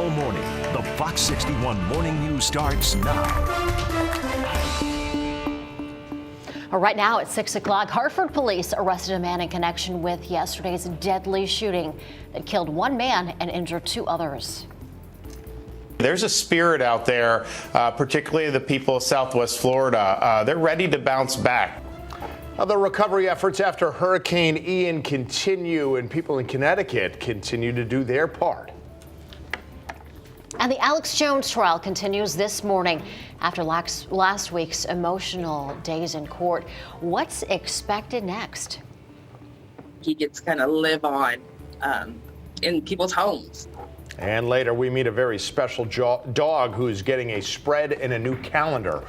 all morning. The Fox 61 Morning News starts now. Right now at 6 o'clock, Hartford police arrested a man in connection with yesterday's deadly shooting that killed one man and injured two others. There's a spirit out there, particularly the people of Southwest Florida. They're ready to bounce back. The recovery efforts after Hurricane Ian continue, and people in Connecticut continue to do their part. And the Alex Jones trial continues this morning after last week's emotional days in court. What's expected next? He gets to kind of live on in people's homes. And later we meet a very special dog who's getting a spread and a new calendar.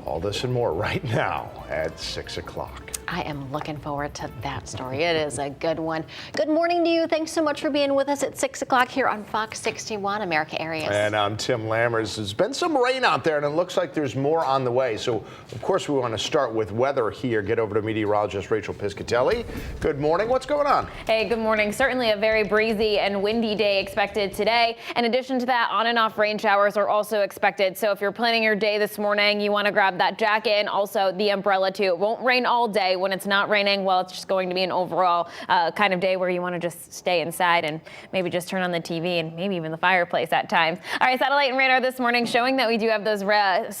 All this and more right now at 6 o'clock. I am looking forward to that story. It is a good one. Good morning to you. Thanks so much for being with us at 6 o'clock here on Fox 61 America Areas. And I'm Tim Lammers. There's been some rain out there, and it looks like there's more on the way. So, of course, we want to start with weather here. Get over to meteorologist Rachel Piscatelli. Good morning. What's going on? Hey, good morning. Certainly a very breezy and windy day expected today. In addition to that, on and off rain showers are also expected. So if you're planning your day this morning, you want to grab that jacket and also the umbrella too. It won't rain all day. When it's not raining, well, it's just going to be an overall kind of day where you want to just stay inside and maybe just turn on the TV and maybe even the fireplace at times. All right, satellite and radar this morning showing that we do have those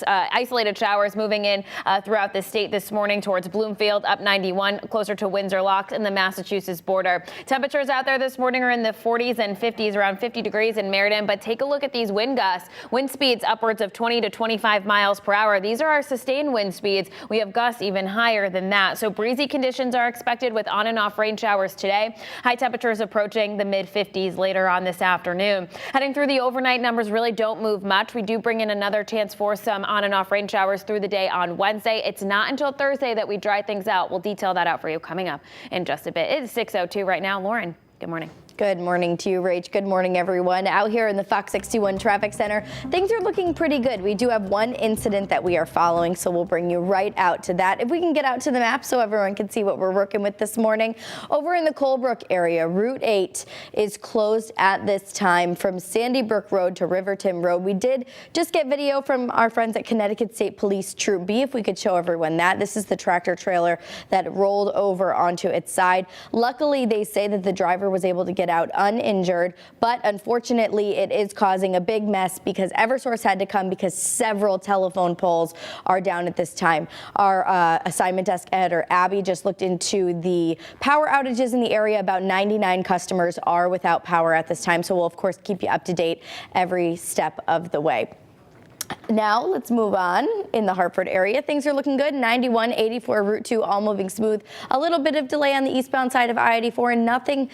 isolated showers moving in throughout the state this morning towards Bloomfield, up 91, closer to Windsor Locks and the Massachusetts border. Temperatures out there this morning are in the 40s and 50s, around 50 degrees in Meriden, but take a look at these wind gusts. Wind speeds upwards of 20 to 25 miles per hour. These are our sustained wind speeds. We have gusts even higher than that. So breezy conditions are expected with on and off rain showers today. High temperatures approaching the mid 50s later on this afternoon. Heading through the overnight, numbers really don't move much. We do bring in another chance for some on and off rain showers through the day on Wednesday. It's not until Thursday that we dry things out. We'll detail that out for you coming up in just a bit. It is 6:02 right now. Lauren, good morning. Good morning to you, Rach. Good morning, everyone. Out here in the Fox 61 Traffic Center, things are looking pretty good. We do have one incident that we are following, so we'll bring you right out to that. If we can get out to the map so everyone can see what we're working with this morning. Over in the Colebrook area, Route 8 is closed at this time from Sandy Brook Road to Riverton Road. We did just get video from our friends at Connecticut State Police Troop B, if we could show everyone that. This is the tractor trailer that rolled over onto its side. Luckily, they say that the driver was able to get out uninjured, but unfortunately it is causing a big mess because Eversource had to come because several telephone poles are down at this time. Our assignment desk editor Abby just looked into the power outages in the area. About 99 customers are without power at this time, so we'll of course keep you up to date every step of the way. Now let's move on. In the Hartford area, things are looking good. 91, 84, Route 2, all moving smooth. A little bit of delay on the eastbound side of I-84 and nothing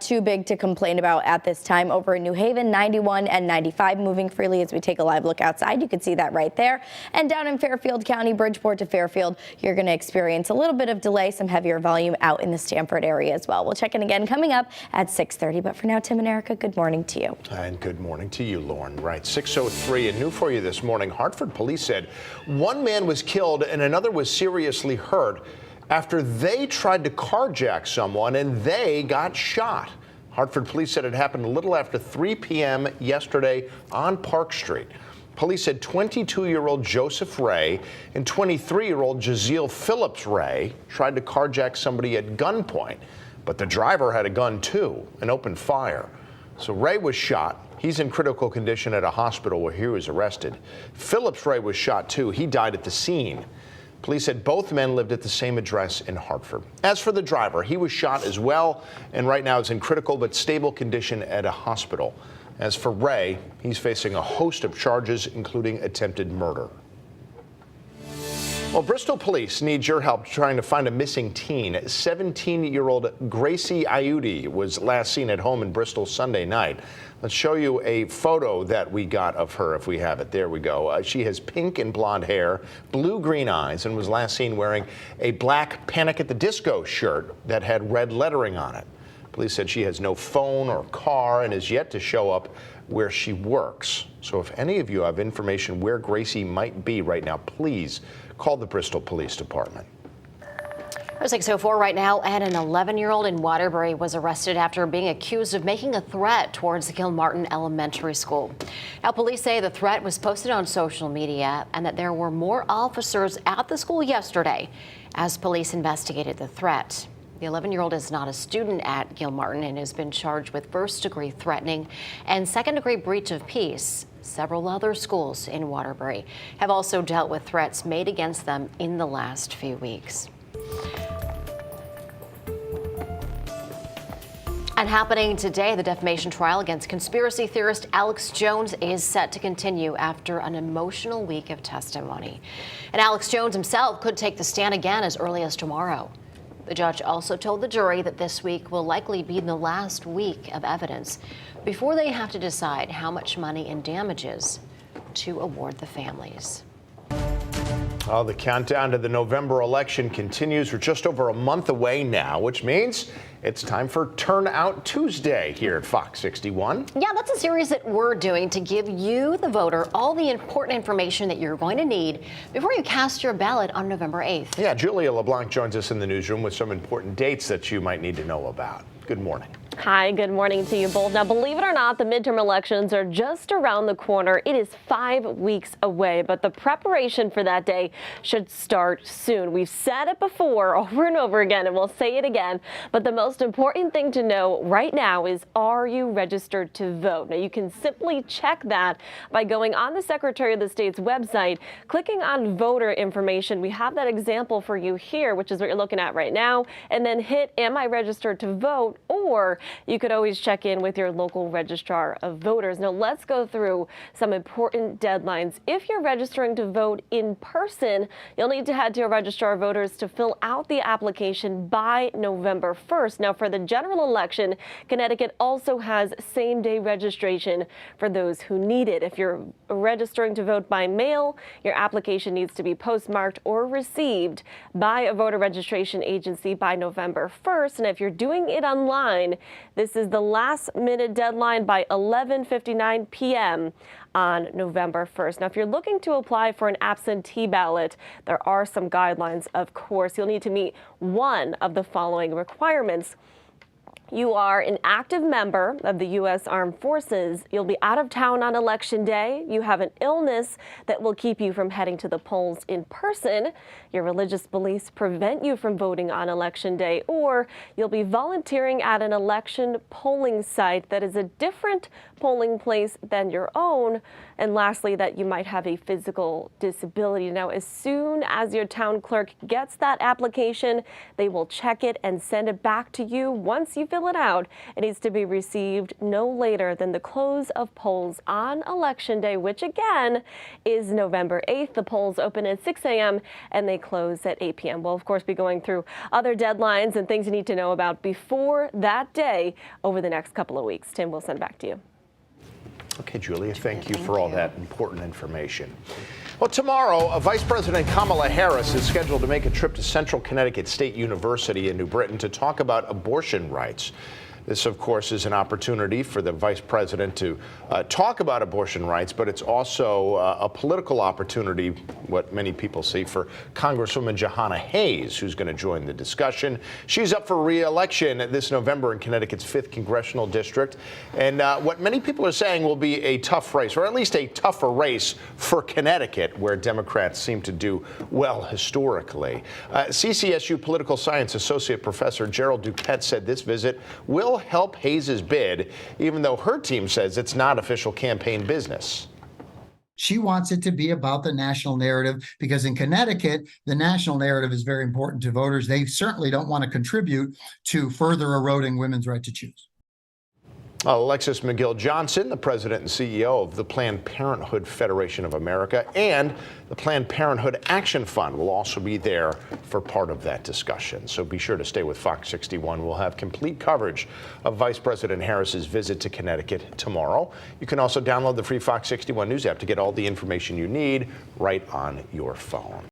too big to complain about at this time. Over in New Haven, 91 and 95 moving freely as we take a live look outside. You can see that right there. And down in Fairfield County, Bridgeport to Fairfield, you're going to experience a little bit of delay, some heavier volume out in the Stamford area as well. We'll check in again coming up at 6:30. But for now, Tim and Erica, good morning to you. And good morning to you, Lauren. Right, 6:03 and new for you this morning. Hartford police said one man was killed and another was seriously hurt after they tried to carjack someone and they got shot. Hartford police said it happened a little after 3 p.m. yesterday on Park Street. Police said 22-year-old Joseph Ray and 23-year-old Jaziel Phillips Ray tried to carjack somebody at gunpoint, but the driver had a gun too and opened fire. So Ray was shot. He's in critical condition at a hospital where he was arrested. Phillips Ray was shot too. He died at the scene. Police said both men lived at the same address in Hartford. As for the driver, he was shot as well and right now is in critical but stable condition at a hospital. As for Ray, he's facing a host of charges, including attempted murder. Well, Bristol police need your help trying to find a missing teen. 17-year-old Gracie Iudi was last seen at home in Bristol Sunday night. Let's show you a photo that we got of her if we have it. There we go. She has pink and blonde hair, blue-green eyes, and was last seen wearing a black Panic at the Disco shirt that had red lettering on it. Police said she has no phone or car and is yet to show up where she works. So if any of you have information where Gracie might be right now, please call the Bristol Police Department. 6:04 right now, and an 11-year-old in Waterbury was arrested after being accused of making a threat towards the Gilmartin Elementary School. Now, police say the threat was posted on social media and that there were more officers at the school yesterday as police investigated the threat. The 11-year-old is not a student at Gilmartin and has been charged with first-degree threatening and second-degree breach of peace. Several other schools in Waterbury have also dealt with threats made against them in the last few weeks. And happening today, the defamation trial against conspiracy theorist Alex Jones is set to continue after an emotional week of testimony. And Alex Jones himself could take the stand again as early as tomorrow. The judge also told the jury that this week will likely be the last week of evidence before they have to decide how much money and damages to award the families. Oh, the countdown to the November election continues. We're just over a month away now, which means it's time for Turnout Tuesday here at Fox 61. Yeah, that's a series that we're doing to give you, the voter, all the important information that you're going to need before you cast your ballot on November 8th. Yeah, Julia LeBlanc joins us in the newsroom with some important dates that you might need to know about. Good morning. Hi, good morning to you both. Now, believe it or not, the midterm elections are just around the corner. It is 5 weeks away, but the preparation for that day should start soon. We've said it before over and over again, and we'll say it again, but the most important thing to know right now is, are you registered to vote? Now, you can simply check that by going on the Secretary of the State's website, clicking on voter information. We have that example for you here, which is what you're looking at right now, and then hit, am I registered to vote? Or you could always check in with your local registrar of voters. Now, let's go through some important deadlines. If you're registering to vote in person, you'll need to head to your registrar of voters to fill out the application by November 1st. Now, for the general election, Connecticut also has same-day registration for those who need it. If you're registering to vote by mail, your application needs to be postmarked or received by a voter registration agency by November 1st. And if you're doing it online, this is the last-minute deadline by 11:59 p.m. on November 1st. Now, if you're looking to apply for an absentee ballot, there are some guidelines, of course. You'll need to meet one of the following requirements. You are an active member of the U.S. Armed Forces. You'll be out of town on Election Day. You have an illness that will keep you from heading to the polls in person. Your religious beliefs prevent you from voting on Election Day, or you'll be volunteering at an election polling site that is a different polling place than your own. And lastly, that you might have a physical disability. Now, as soon as your town clerk gets that application, they will check it and send it back to you. Once you fill it out, it needs to be received no later than the close of polls on Election Day, which again is November 8th. The polls open at 6 a.m. and they close at 8 p.m. We'll, of course, be going through other deadlines and things you need to know about before that day over the next couple of weeks. Tim, we'll send it back to you. Okay, Julia, thank you for all that important information. Well, tomorrow, Vice President Kamala Harris is scheduled to make a trip to Central Connecticut State University in New Britain to talk about abortion rights. This, of course, is an opportunity for the vice president to talk about abortion rights, but it's also a political opportunity, what many people see, for Congresswoman Jahana Hayes, who's going to join the discussion. She's up for re-election this November in Connecticut's 5th Congressional District. And what many people are saying will be a tough race, or at least a tougher race for Connecticut, where Democrats seem to do well historically. CCSU Political Science Associate Professor Gerald Duquette said this visit will help Hayes' bid, even though her team says it's not official campaign business. She wants it to be about the national narrative because in Connecticut, the national narrative is very important to voters. They certainly don't want to contribute to further eroding women's right to choose. Alexis McGill-Johnson, the president and CEO of the Planned Parenthood Federation of America, and the Planned Parenthood Action Fund will also be there for part of that discussion. So be sure to stay with Fox 61. We'll have complete coverage of Vice President Harris's visit to Connecticut tomorrow. You can also download the free Fox 61 News app to get all the information you need right on your phone.